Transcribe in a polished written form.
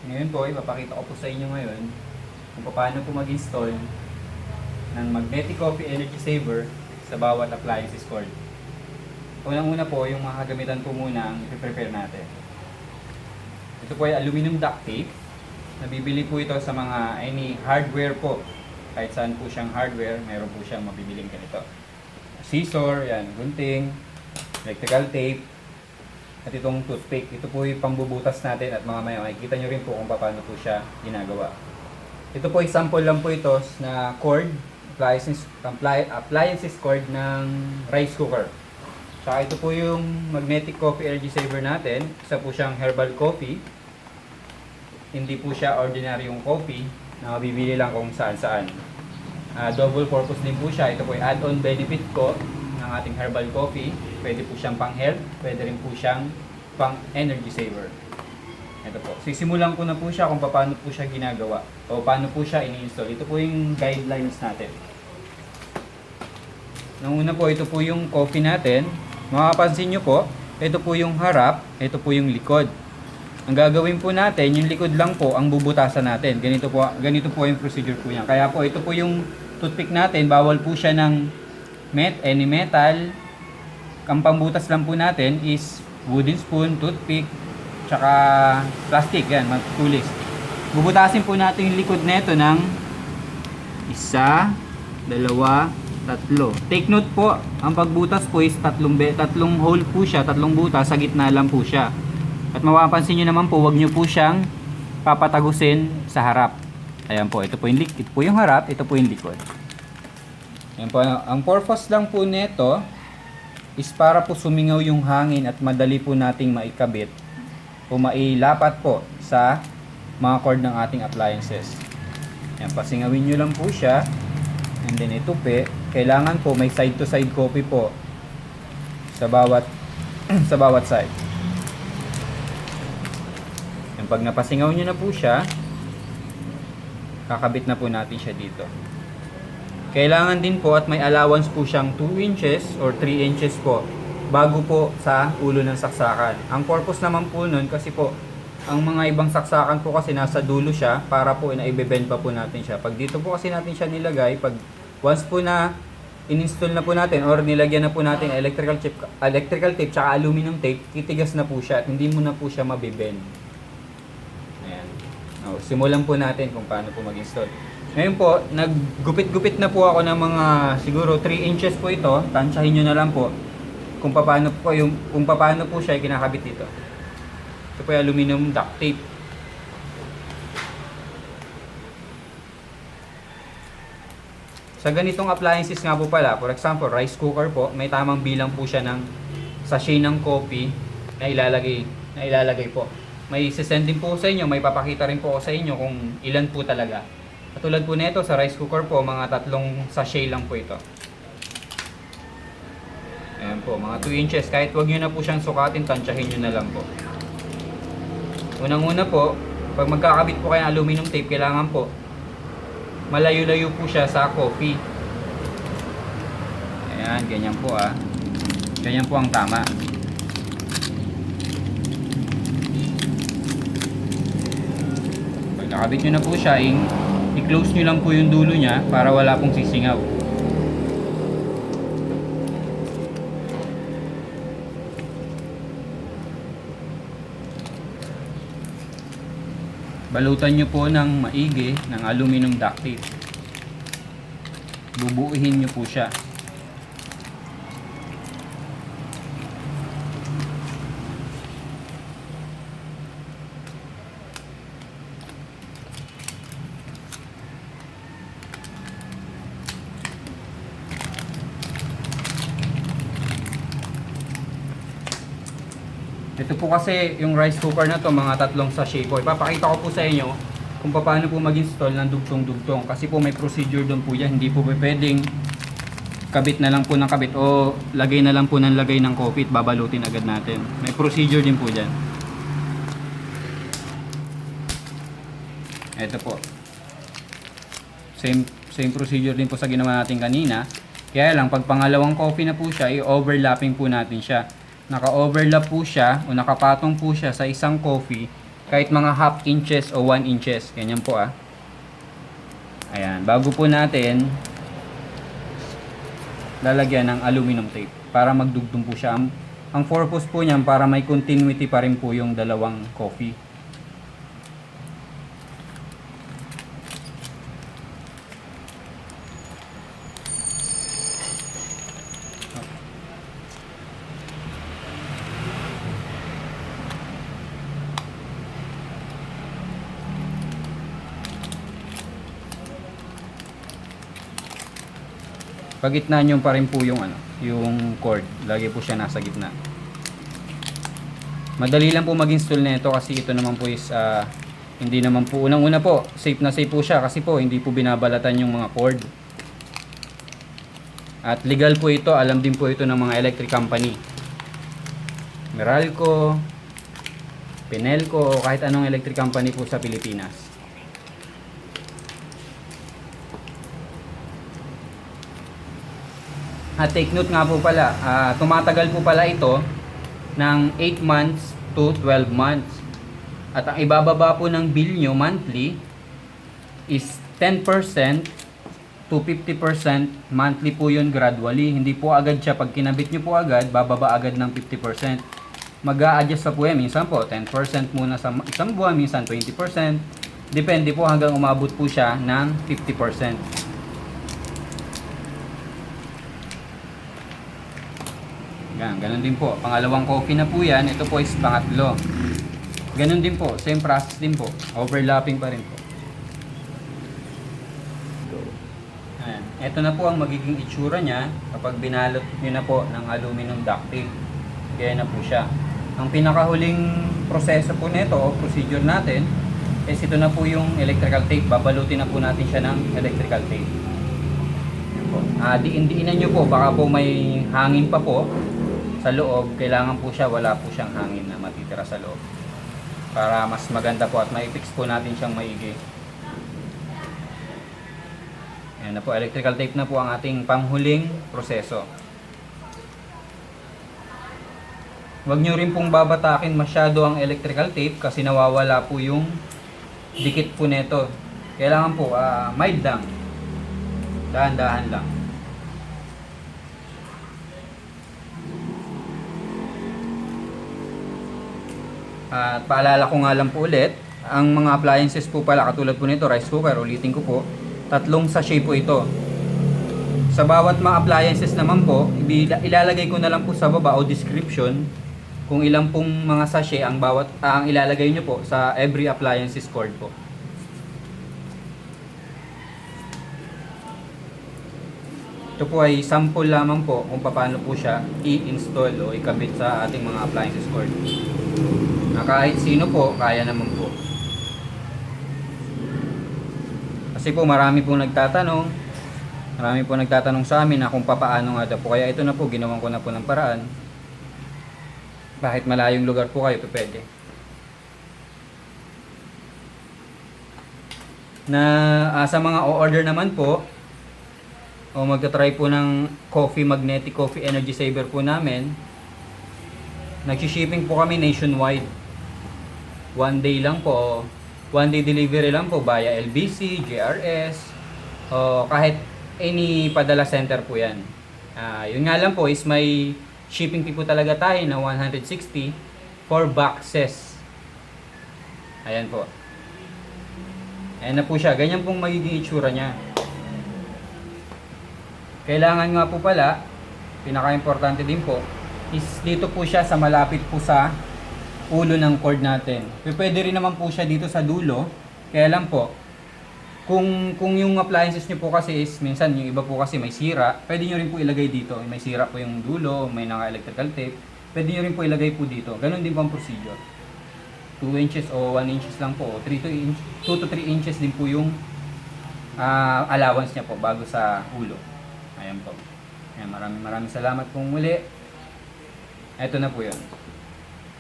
Ngayon po, ipapakita ko po sa inyo ngayon kung paano po mag-install ng Magnetic Coffee Energy Saver sa bawat appliances cord. Unang-una po, yung mga kagamitan po muna ang i-prepare natin. Ito po ay aluminum duct tape. Nabibili po ito sa mga any hardware po. Kahit saan po siyang hardware, mayroon po siyang mabibiling ganito. Scissor, yan, gunting, electrical tape, at itong toothpick. Ito po yung pambubutas natin at mamaya makikita nyo rin po kung paano po siya ginagawa. Ito po ay sample lang po ito na cord, appliances cord ng rice cooker. Tsaka ito po yung Magnetic Coffee Energy Saver natin. Isa po siyang herbal coffee. Hindi po siya ordinary yung coffee na mabibili lang kung saan-saan. Double purpose din po siya. Ito po yung add-on benefit ko ng ating herbal coffee. Pwede po siyang pang-health, pwede rin po siyang pang-energy saver. Ito po. Sisimulan ko na po siya kung paano po siya ginagawa o paano po siya ini-install. Ito po yung guidelines natin. Nung una po, ito po yung coffee natin. Makapansin nyo po, ito po yung harap, ito po yung likod. Ang gagawin po natin, yung likod lang po ang bubutasan natin. Ganito po yung procedure po niya. Kaya po, ito po yung toothpick natin. Bawal po siya ng any metal. Ang pambutas lang po natin is wooden spoon, toothpick, tsaka plastic. Yan, magtulis. Bubutasin po natin yung likod nito ng 1, 2, 3. Take note po, ang pagbutas po is tatlong hole po siya, tatlong butas, sa gitna lang po siya. At mapapansin nyo naman po, wag nyo po siyang papatagusin sa harap. Ayan po, ito po yung harap, ito po yung likod. Ayan po, ang purpose lang po nito is para po sumingaw yung hangin at madali po nating maikabit o mailapat po sa mga cord ng ating appliances. Ayan, pasingawin nyo lang po siya. And then itupi. Kailangan po may side to side copy po sa bawat sa bawat side. And pag napasingaw nyo na po siya, kakabit na po natin siya dito. Kailangan din po at may allowance po siyang 2 inches or 3 inches po bago po sa ulo ng saksakan. Ang purpose naman po nun kasi po ang mga ibang saksakan po kasi nasa dulo siya para po i-bend pa po natin siya. Pag dito po kasi natin siya nilagay, pag once po na in-install na po natin or nilagyan na po natin electrical tape tsaka aluminum tape, titigas na po siya at hindi mo na po siya mabibend. Ayan. Simulan po natin kung paano po mag-install. Ngayon po, naggupit-gupit na po ako ng mga siguro 3 inches po ito. Tansyahin nyo na lang po kung paano po siya kinakabit dito. Ito po yung aluminum duct tape. Sa ganitong appliances nga po pala, for example, rice cooker po, may tamang bilang po siya ng sachet ng coffee na ilalagay po. May sisend din po sa inyo, may papakita rin po sa inyo kung ilan po talaga. Katulad po nito sa rice cooker po, mga 3 sachet lang po ito. Ayan po, mga 2 inches. Kahit wag nyo na po siyang sukatin, tansyahin nyo na lang po. Unang-una po, pag magkakabit po kayo ng aluminum tape, kailangan po malayo-layo po siya sa coffee. Ayan, ganyan po ah. Ganyan po ang tama. Pag nakabit nyo na po siya, i-close nyo lang po yung dulo niya para wala pong sisingaw. Balutan nyo po ng maigi ng aluminum duct tape. Bubuuhin nyo po siya. Ito po kasi yung rice cooker na to, mga 3 sachet po. Ipapakita ko po sa inyo kung paano po mag-install ng dugtong-dugtong. Kasi po may procedure doon po yan. Hindi po pwedeng kabit na lang po ng kabit o lagay na lang po ng lagay ng coffee at babalutin agad natin. May procedure din po dyan. Ito po. Same procedure din po sa ginawa natin kanina. Kaya lang, pag pangalawang coffee na po siya, i-overlapping po natin siya. Naka-overlap po siya o nakapatong po siya sa isang coffee Kahit mga half inches o 1 inches. Ganyan po ah. Ayan. Bago po natin lalagyan ng aluminum tape para magdugtong po siya. Ang purpose po niyan para may continuity pa rin po yung dalawang coffee. Pagitna nyo pa rin po yung yung cord. Lagi po siya nasa gitna. Madali lang po mag-install nito kasi ito naman po is hindi naman po unang-una po, safe na safe po siya kasi po hindi po binabalatan yung mga cord. At legal po ito, alam din po ito ng mga electric company. Meralco, Pinelco, o kahit anong electric company po sa Pilipinas. At take note nga po pala, tumatagal po pala ito ng 8 months to 12 months. At ang ibababa po ng bill nyo monthly is 10% to 50% monthly po yun gradually. Hindi po agad siya, pag kinabit nyo po agad, bababa agad ng 50%. Mag-a-adjust pa po yan, minsan po 10% muna sa isang buwan, minsan 20%. Depende po hanggang umabot po siya ng 50%. Yan, ganun din po. Pangalawang coffee na po yan. Ito po is pangatlo. Ganun din po. Same process din po. Overlapping pa rin po. Ayan. Ito na po ang magiging itsura niya kapag binalot nyo na po ng aluminum duct tape. Kaya na po siya. Ang pinakahuling proseso po nito o procedure natin is ito na po yung electrical tape. Babalutin na po natin siya ng electrical tape. Diin-diinan nyo po. Baka po may hangin pa po sa loob. Kailangan po siya, wala po siyang hangin na matitira sa loob para mas maganda po at mai-fix po natin siyang maigi. Ayan na po, electrical tape na po ang ating panghuling proseso. Huwag nyo rin pong babatakin masyado ang electrical tape kasi nawawala po yung dikit po nito. Kailangan po mild lang, dahan-dahan lang. At paalala ko nga lang po ulit, ang mga appliances po pala katulad po nito, rice cooker, ulitin ko po, 3 sachet po ito. Sa bawat mga appliances naman po, ilalagay ko na lang po sa baba o description kung ilang pong mga sachet ang ilalagay nyo po sa every appliances cord po. Ito po ay sample lamang po kung paano po siya i-install o ikabit sa ating mga appliances cord. Na kahit sino po, kaya naman po. Kasi po marami pong nagtatanong sa amin na kung papaano nga daw po. Kaya ito na po, ginawan ko na po ng paraan. Kahit malayong lugar po kayo, pwede. Sa mga o-order naman po, o magta-try po ng magnetic coffee energy saver po namin, nag-shipping po kami nationwide. 1 day lang po, 1 day delivery lang po via LBC, JRS, o kahit any padala center po yan. Yun nga lang po is may shipping fee po talaga tayo na 160 for boxes. Ayan po. Ayan na po siya. Ganyan pong magiging itsura niya. Kailangan nga po pala, pinaka-importante din po, is dito po siya sa malapit po sa ulo ng cord natin. Pwede rin naman po siya dito sa dulo. Kaya lang po, kung yung appliances nyo po kasi is, minsan yung iba po kasi may sira, pwede nyo rin po ilagay dito. May sira po yung dulo, may naka-electrical tape, pwede nyo rin po ilagay po dito. Ganon din po ang procedure. 2 inches o 1 inches lang po. 2 to 3 inches din po yung allowance niya po bago sa ulo. Ayan po. Ayan, maraming salamat pong muli. Ito na po yun.